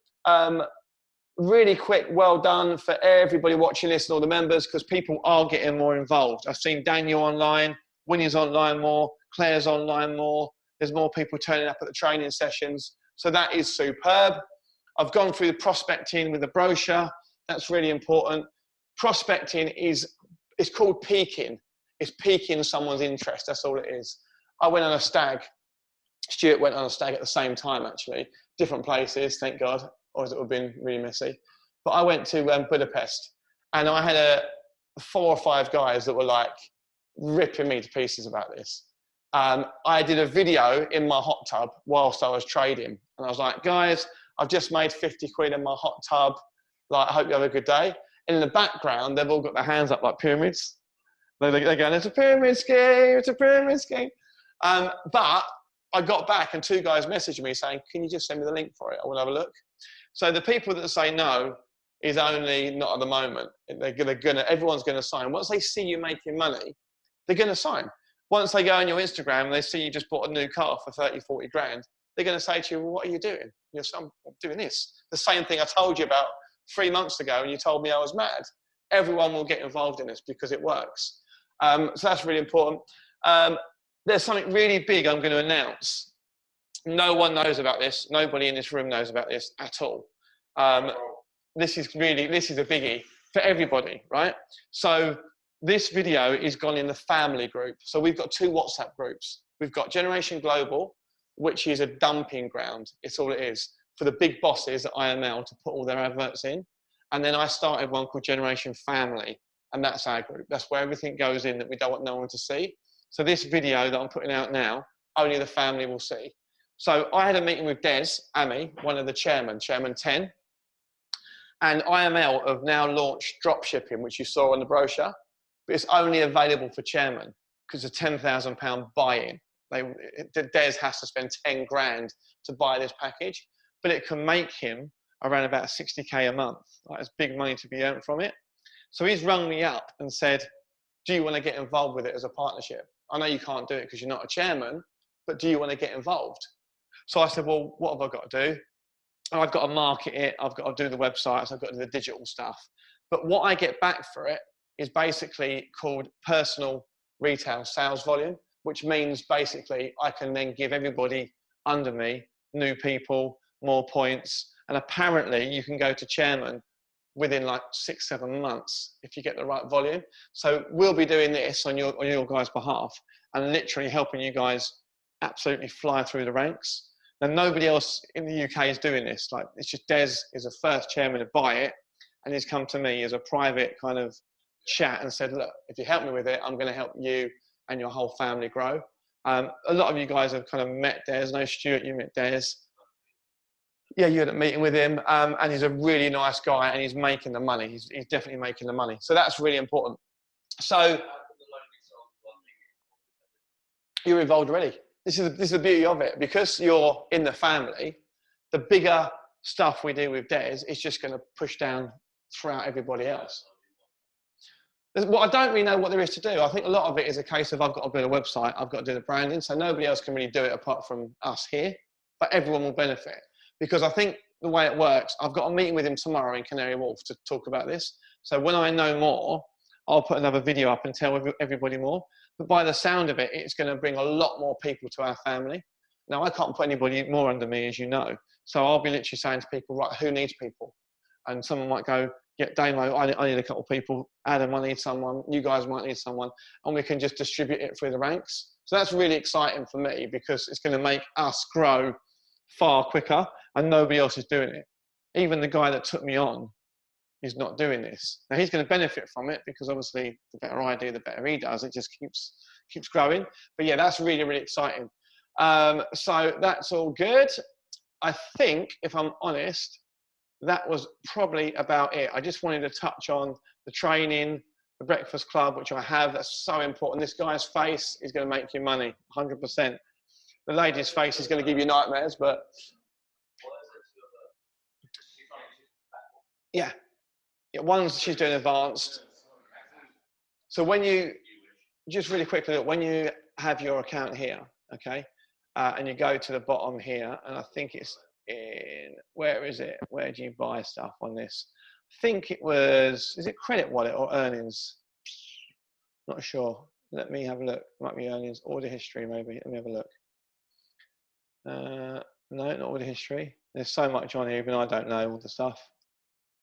Really quick, well done for everybody watching this and all the members, because people are getting more involved. I've seen Daniel online, Winnie's online more, Claire's online more. There's more people turning up at the training sessions. So that is superb. I've gone through the prospecting with the brochure. That's really important. Prospecting is, it's called peaking. It's piquing someone's interest. That's all it is. I went on a stag. Stuart went on a stag at the same time, actually. Different places, thank God, or it would have been really messy. But I went to Budapest, and I had 4 or 5 guys that were like ripping me to pieces about this. I did a video in my hot tub whilst I was trading, and I was like, guys, I've just made 50 quid in my hot tub. Like, I hope you have a good day. And in the background, they've all got their hands up like pyramids. They're going, it's a pyramid scheme, it's a pyramid scheme. But I got back and 2 guys messaged me saying, can you just send me the link for it? I want to have a look. So the people that say no is only not at the moment. Everyone's going to sign. Once they see you making money, they're going to sign. Once they go on your Instagram and they see you just bought a new car for 30, 40 grand, they're going to say to you, well, what are you doing? You're I'm doing this. The same thing I told you about 3 months ago and you told me I was mad. Everyone will get involved in this because it works. So that's really important. There's something really big I'm going to announce. No one knows about this. Nobody in this room knows about this at all. This is a biggie for everybody, right? So this video is gone in the family group. So we've got 2 WhatsApp groups. We've got Generation Global, which is a dumping ground. It's all it is for the big bosses at IML to put all their adverts in. And then I started one called Generation Family, and that's our group. That's where everything goes in that we don't want no one to see. So this video that I'm putting out now, only the family will see. So I had a meeting with Des Ami, one of the chairman 10, and IML have now launched dropshipping, which you saw on the brochure, but it's only available for chairman because it's a £10,000 buy-in. Des has to spend 10 grand to buy this package, but it can make him around about 60k a month. That's big money to be earned from it. So he's rung me up and said, do you want to get involved with it as a partnership? I know you can't do it because you're not a chairman, but do you want to get involved? So I said, well, what have I got to do? And I've got to market it. I've got to do the websites. I've got to do the digital stuff. But what I get back for it is basically called personal retail sales volume, which means basically I can then give everybody under me, new people, more points. And apparently you can go to chairman within like 6-7 months if you get the right volume. So we'll be doing this on your guys' behalf and literally helping you guys absolutely fly through the ranks. Now nobody else in the UK is doing this. Like, it's just Des is the first chairman to buy it, and he's come to me as a private kind of chat and said, look, if you help me with it, I'm going to help you and your whole family grow. A lot of you guys have kind of met Des. No, Stuart, you met Des. Yeah, you had a meeting with him, and he's a really nice guy, and he's making the money. He's definitely making the money. So that's really important. So you're involved already. This is the beauty of it. Because you're in the family, the bigger stuff we do with Des is just going to push down throughout everybody else. Well, I don't really know what there is to do. I think a lot of it is a case of I've got to build a website, I've got to do the branding, so nobody else can really do it apart from us here, but everyone will benefit. Because I think the way it works, I've got a meeting with him tomorrow in Canary Wharf to talk about this. So when I know more, I'll put another video up and tell everybody more. But by the sound of it, it's going to bring a lot more people to our family. Now, I can't put anybody more under me, as you know. So I'll be literally saying to people, right, who needs people? And someone might go, yeah, Damo, I need a couple of people. Adam, I need someone. You guys might need someone. And we can just distribute it through the ranks. So that's really exciting for me because it's going to make us grow far quicker and nobody else is doing it. Even the guy that took me on is not doing this. Now he's going to benefit from it because obviously the better I do, the better he does. It just keeps growing. But yeah, that's really, really exciting. So that's all good. I think, if I'm honest, that was probably about it. I just wanted to touch on the training, the Breakfast Club, which I have. That's so important. This guy's face is going to make you money, 100%. The lady's face is going to give you nightmares, but yeah, one's she's doing advanced. So when you, just really quickly, when you have your account here, okay, and you go to the bottom here, and I think it's in, where is it? Where do you buy stuff on this? I think it was, is it Credit Wallet or Earnings? Not sure. Let me have a look. It might be Earnings, order history maybe. Let me have a look. No, not all the history. There's so much on here, even I don't know all the stuff.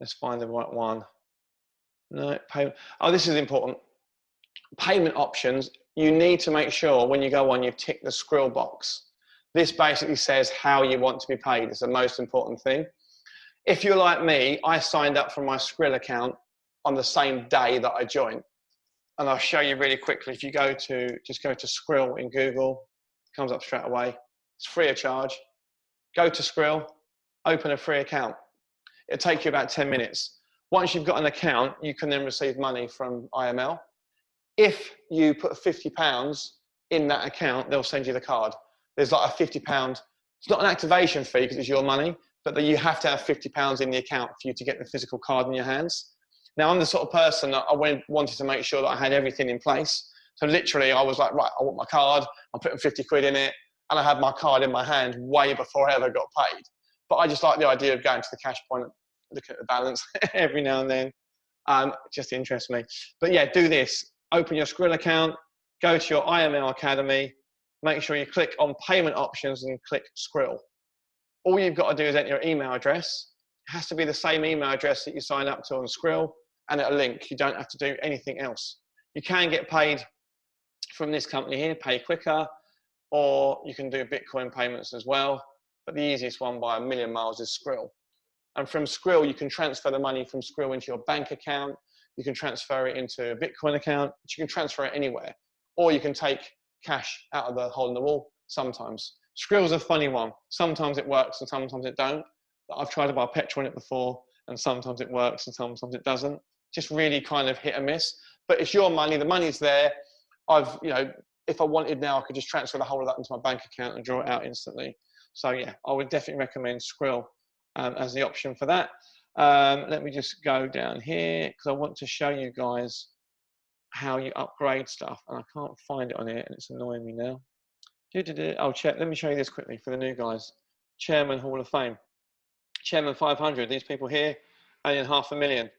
Let's find the right one. No, payment. Oh, this is important. Payment options. You need to make sure when you go on, you tick the Skrill box. This basically says how you want to be paid. It's the most important thing. If you're like me, I signed up for my Skrill account on the same day that I joined. And I'll show you really quickly. If you just go to Skrill in Google, it comes up straight away. It's free of charge. Go to Skrill, open a free account. It'll take you about 10 minutes. Once you've got an account, you can then receive money from IML. If you put £50 in that account, they'll send you the card. There's like a £50, it's not an activation fee because it's your money, but that you have to have £50 in the account for you to get the physical card in your hands. Now, I'm the sort of person that I wanted to make sure that I had everything in place. So literally, I was like, right, I want my card, I'm putting 50 quid in it, and I had my card in my hand way before I ever got paid. But I just like the idea of going to the cash point, look at the balance every now and then. It just interests me. But yeah, do this. Open your Skrill account, go to your IML Academy, make sure you click on payment options and click Skrill. All you've got to do is enter your email address. It has to be the same email address that you sign up to on Skrill, and a link. You don't have to do anything else. You can get paid from this company here, Pay Quicker, or you can do Bitcoin payments as well. But the easiest one by a million miles is Skrill. And from Skrill, you can transfer the money from Skrill into your bank account. You can transfer it into a Bitcoin account. You can transfer it anywhere. Or you can take cash out of the hole in the wall sometimes. Skrill's a funny one. Sometimes it works and sometimes it don't. I've tried to buy petrol in it before, and sometimes it works and sometimes it doesn't. Just really kind of hit and miss. But it's your money. The money's there. If I wanted now, I could just transfer the whole of that into my bank account and draw it out instantly. So yeah, I would definitely recommend Skrill as the option for that. Let me just go down here because I want to show you guys how you upgrade stuff, and I can't find it on here, and it's annoying me now. Oh, let me show you this quickly for the new guys. Chairman Hall of Fame. Chairman 500, these people here, earning $500,000.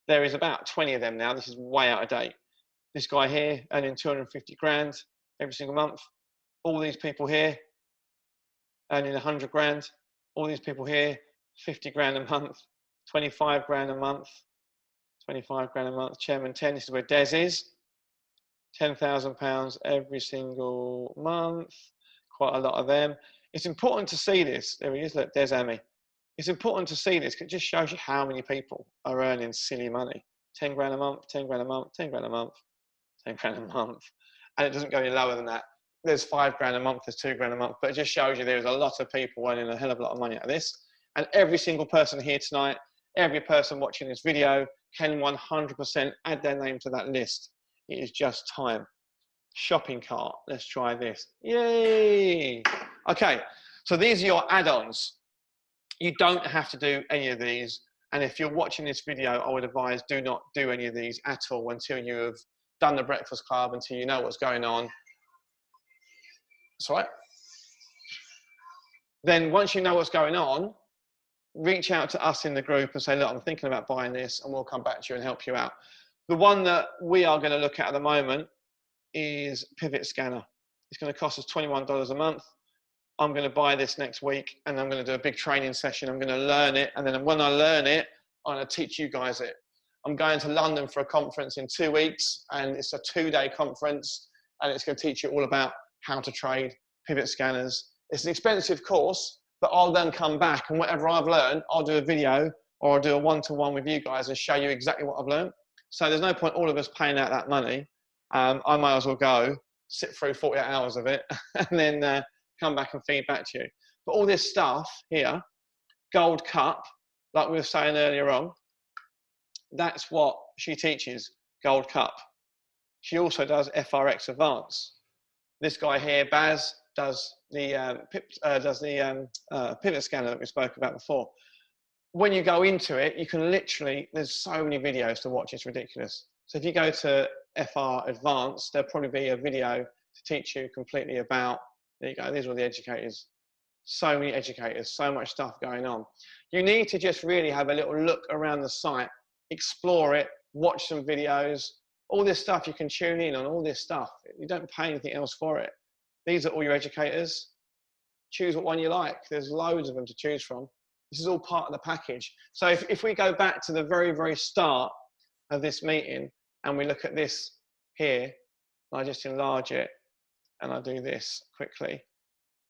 There is about 20 of them now. This is way out of date. This guy here earning 250 grand every single month. All these people here earning 100 grand. All these people here, 50 grand a month, 25 grand a month, 25 grand a month. Chairman 10, this is where Des is. £10,000 every single month. Quite a lot of them. It's important to see this. There he is, look, Des Amy. It's important to see this because it just shows you how many people are earning silly money. 10 grand a month, 10 grand a month, 10 grand a month, 10 grand a month. And it doesn't go any lower than that. There's 5 grand a month, there's 2 grand a month, but it just shows you there's a lot of people earning a hell of a lot of money out of this. And every single person here tonight, every person watching this video can 100% add their name to that list. It is just time. Shopping cart, let's try this. Yay! Okay, so these are your add-ons. You don't have to do any of these. And if you're watching this video, I would advise do not do any of these at all until you have done the Breakfast Club, until you know what's going on. That's all right. Then once you know what's going on, reach out to us in the group and say, look, I'm thinking about buying this, and we'll come back to you and help you out. The one that we are going to look at the moment is Pivot Scanner. It's going to cost us $21 a month. I'm going to buy this next week, and I'm going to do a big training session. I'm going to learn it, and then when I learn it, I'm going to teach you guys it. I'm going to London for a conference in 2 weeks, and it's a 2-day conference, and it's going to teach you all about how to trade pivot scanners. It's an expensive course, but I'll then come back, and whatever I've learned, I'll do a video or I'll do a one-to-one with you guys and show you exactly what I've learned. So there's no point all of us paying out that money. I might as well go, sit through 48 hours of it, and then come back and feed back to you. But all this stuff here, Gold Cup, like we were saying earlier on, that's what she teaches, Gold Cup. She also does FRX Advance. This guy here, Baz, does the pivot scanner that we spoke about before. When you go into it, you can literally, there's so many videos to watch, it's ridiculous. So if you go to FR Advanced, there'll probably be a video to teach you completely about, there you go, these are all the educators. So many educators, so much stuff going on. You need to just really have a little look around the site, explore it, watch some videos, all this stuff you can tune in on, all this stuff. You don't pay anything else for it. These are all your educators. choose what one you like. There's loads of them to choose from. This is all part of the package. So if we go back to the very, very start of this meeting and we look at this here, I just enlarge it and I do this quickly.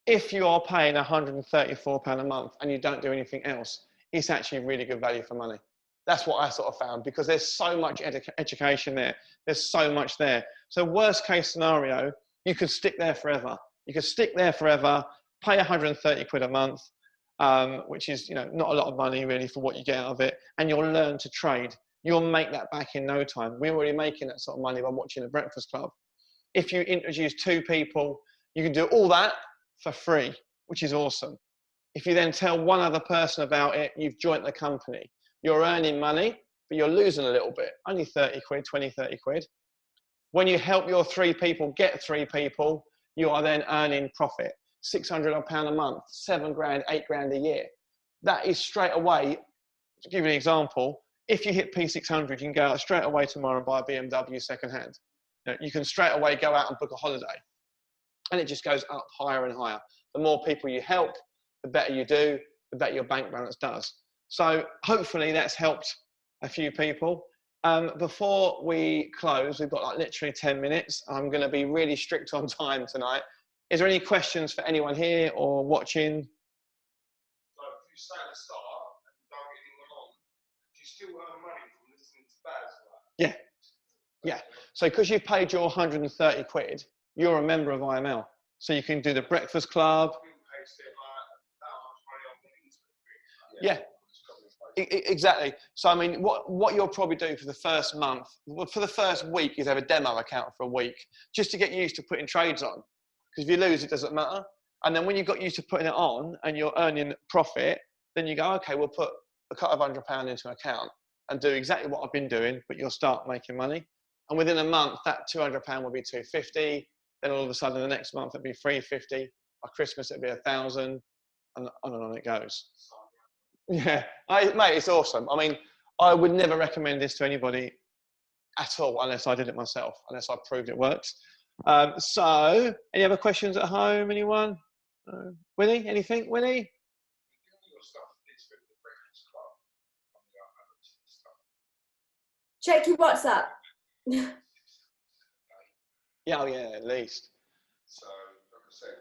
If you are paying £134 a month and you don't do anything else, it's actually really good value for money. That's what I sort of found, because there's so much education there. There's so much there. So worst case scenario, you could stick there forever. You could stick there forever, pay 130 quid a month, which is, you know, not a lot of money really for what you get out of it, and you'll learn to trade. You'll make that back in no time. We're already making that sort of money by watching The Breakfast Club. If you introduce 2 people, you can do all that for free, which is awesome. If you then tell one other person about it, you've joined the company. You're earning money, but you're losing a little bit, only 30 quid, 20, 30 quid. When you help your 3 people get 3 people, you are then earning profit. £600 a month, 7 grand, 8 grand a year. That is straight away, to give you an example, if you hit P600, you can go out straight away tomorrow and buy a BMW secondhand. You can straight away go out and book a holiday. And it just goes up higher and higher. The more people you help, the better you do, the better your bank balance does. So hopefully that's helped a few people. Before we close, we've got like literally 10 minutes. I'm going to be really strict on time tonight. Is there any questions for anyone here or watching? So if you stay at the start and don't get anyone on, do you still earn money from listening to Baz? Yeah. Yeah. So because you've paid your 130 quid, you're a member of IML. So you can do the Breakfast Club. Yeah. Exactly. So I mean, what you'll probably do for the first month, for the first week, is have a demo account for a week, just to get used to putting trades on. Because if you lose, it doesn't matter. And then when you've got used to putting it on and you're earning profit, then you go, okay, we'll put a couple of £100 into an account and do exactly what I've been doing, but you'll start making money. And within a month, that £200 will be 250. Then all of a sudden, the next month it'll be 350. By Christmas, it'll be 1,000, and on it goes. Yeah, mate, it's awesome. I mean, I would never recommend this to anybody at all unless I did it myself, unless I proved it works. So, any other questions at home? Anyone? Winnie, anything? Winnie? Check your WhatsApp. Yeah, oh yeah, at least. So, like I said,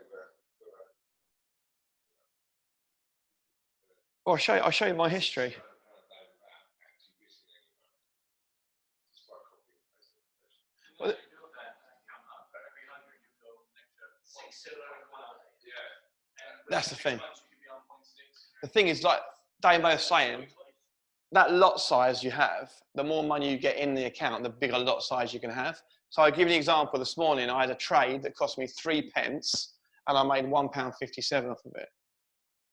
Well, I'll show you my history. Well, that's the thing. The thing is, like Dave was saying, that lot size you have, the more money you get in the account, the bigger lot size you can have. So I'll give you an example. This morning, I had a trade that cost me 3 pence, and I made £1.57 off of it.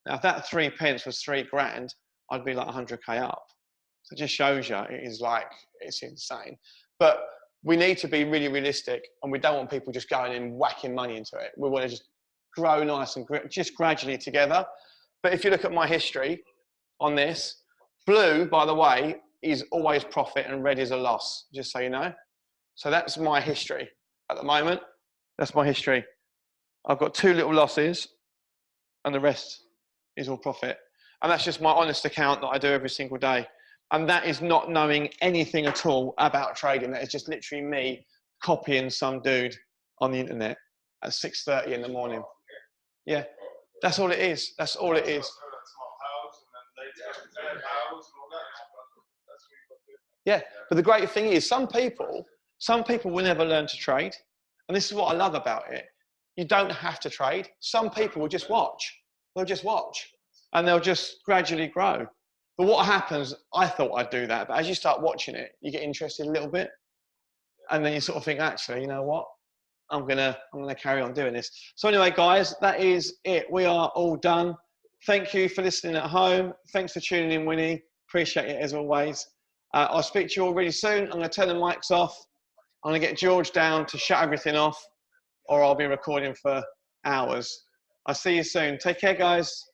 Now, if that 3 pence was 3 grand, I'd be like 100k up. So it just shows you, it is like, it's insane. But we need to be really realistic, and we don't want people just going and whacking money into it. We want to just grow nice and just gradually together. But if you look at my history on this, blue, by the way, is always profit and red is a loss, just so you know. So that's my history at the moment. That's my history. I've got 2 little losses and the rest is all profit. And that's just my honest account that I do every single day. And that is not knowing anything at all about trading. That is just literally me copying some dude on the internet at 6:30 in the morning. Yeah, that's all it is. That's all it is. Yeah, but the great thing is some people will never learn to trade. And this is what I love about it. You don't have to trade. Some people will just watch. They'll just watch and they'll just gradually grow. But what happens, I thought I'd do that, but as you start watching it, you get interested a little bit. And then you sort of think, actually, you know what? I'm gonna carry on doing this. So anyway, guys, that is it. We are all done. Thank you for listening at home. Thanks for tuning in, Winnie. Appreciate it as always. I'll speak to you all really soon. I'm going to turn the mics off. I'm going to get George down to shut everything off, or I'll be recording for hours. I'll see you soon. Take care, guys.